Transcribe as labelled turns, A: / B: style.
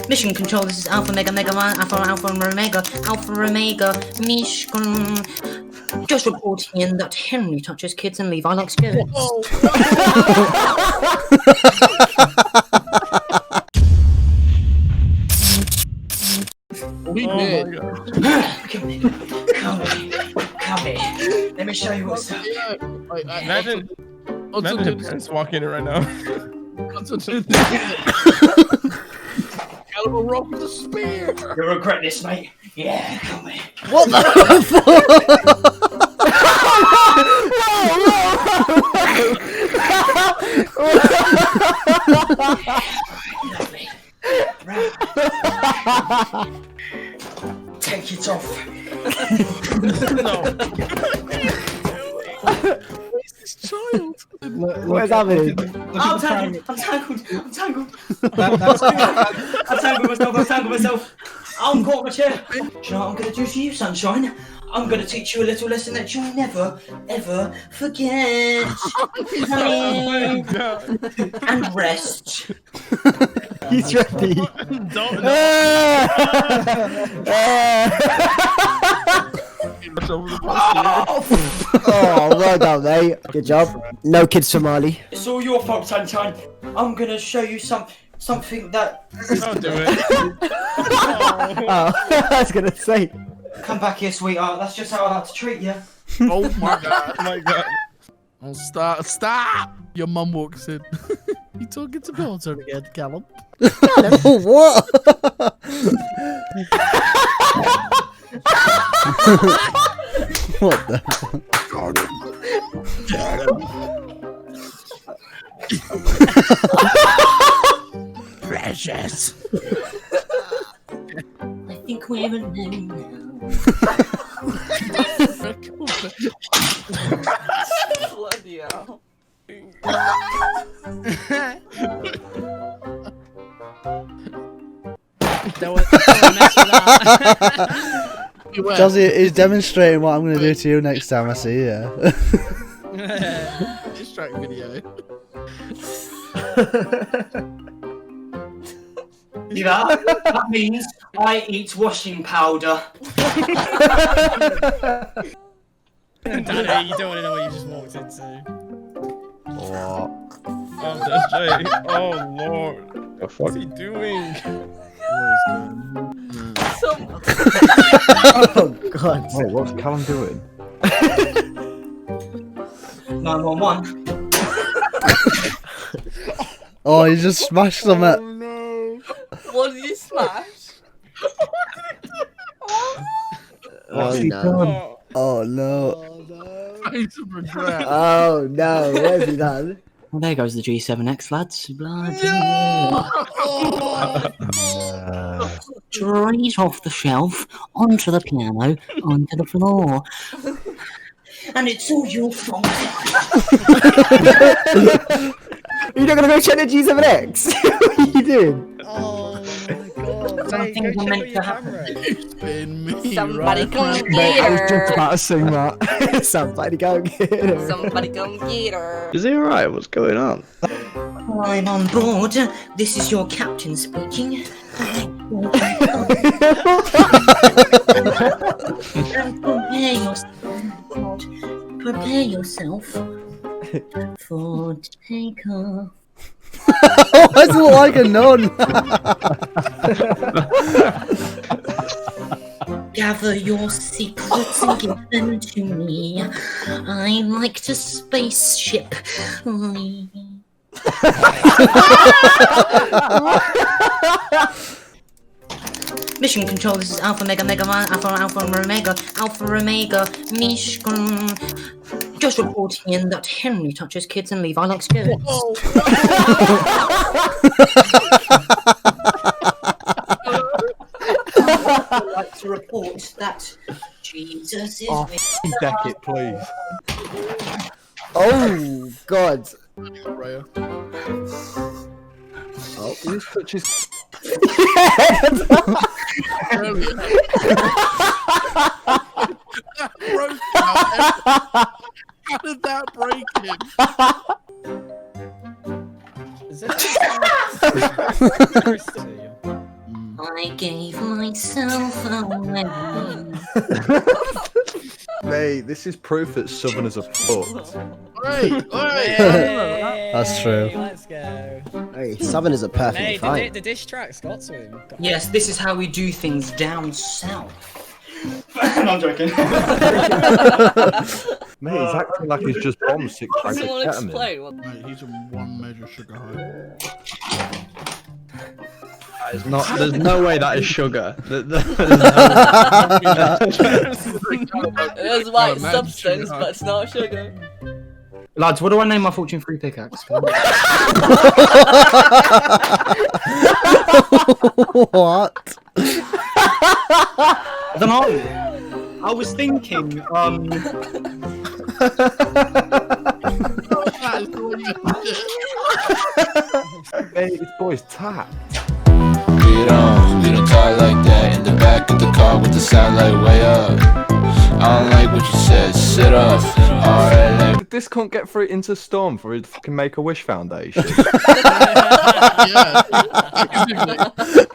A: Mission control, this is Alpha Mega Mega Man, Alpha Omega, Mission. Just reporting in that Henry touches kids and Levi likes girls.
B: We did.
A: Come here. Let me show you what's up.
C: Imagine your parents walking in right now.
B: CALUM rock with a spear.
A: You'll regret this, mate. Yeah, come here.
D: What the fuck?
A: Lovely. Right. Take it off.
C: No.
B: Where's this child?
D: Where's happening?
A: I'm tangled. I've tangled myself. I'm caught my chair. Do you know what I'm going to do to you, sunshine? I'm going to teach you a little lesson that you'll never, ever forget. And rest.
D: He's ready.
C: Don't
D: Oh, well done, mate. Good job. No kids Somali.
A: It's all your fault, sunshine. I'm going to show you something that...
C: Don't do it.
D: Oh, I was gonna say.
A: Come back here, sweetheart. That's just how I like to treat you.
B: Oh my god.
C: Oh my god.
B: Oh, stop! Your mum walks in. You talking to Belter again, CALUM?
D: What? What the
B: Precious.
A: I think we're alone now.
E: Bloody hell. Don't mess with that.
D: Jazzy is demonstrating what I'm going to do to you next time I see you.
B: Distract video.
A: See that? That means I eat washing powder.
E: Danny, you don't want to know what you just walked into.
D: What?
C: Oh, that's Jay. Oh lord. What's he doing?
D: Oh god.
F: Wait, what's Callum doing?
A: 911.
D: Oh, you just smashed something.
B: No.
E: What did you smash?
D: Oh no. Oh no.
B: Face of regret.
D: Oh no. Where's he done?
A: Well, there goes the G7X, lads. Bloody straight off the shelf, onto the piano, onto the floor. And it's all your fault.
D: You're not gonna go check the G7X? What are you doing?
E: Oh my god.
A: Some
E: Hey,
A: things
E: go
A: are
E: check
A: meant
E: on
A: to
E: your
A: happen.
E: camera.
B: It's been me.
E: Somebody
B: right?
E: come
D: Mate, I was
E: get
D: just
E: her.
D: about to sing that. Somebody go get her.
E: Somebody come get her.
F: Is he alright? What's going on?
A: I'm on board. This is your captain speaking. Prepare yourself for takeoff.
D: Why does it look like a nun?
A: Gather your secrets and give them to me. I'm like a spaceship. Mission control, this is Alpha Mega Man, Alpha Omega, Mission. Just reporting in that Henry touches kids and Levi likes girls. I'd like to report that Jesus is with
F: Deck it, please.
D: Oh god.
B: Raya.
F: Oh, this touches.
B: How did that break him?
E: Is that
A: I gave myself away.
F: Mate, this is proof that Southerners are fucked.
G: That's true.
E: Let's go.
D: Hey, Southerners are perfectly
E: Hey,
D: fine.
E: the dish track's got to him.
A: Yes, this is how we do things down south. No, I'm joking.
F: Mate, he's acting like he's just bombed 6
E: Does
F: bags of
E: someone
F: ketamine.
E: explain what?
B: Mate, he's on one major sugar high.
F: It's not. There's no way that is sugar.
E: There's white
B: imagine
E: substance,
B: sugar.
E: but it's not sugar.
A: Lads, what do I name my fortune free pickaxe?
G: What?
A: I don't know. I was thinking,
F: Mate, this boy's tapped.
H: We don't talk like that. In the back of the car with the satellite way up. I don't like what you said, sit up. Alright, like
F: Did this cunt get through into Storm for his fucking Make-A-Wish Foundation?
B: Yeah.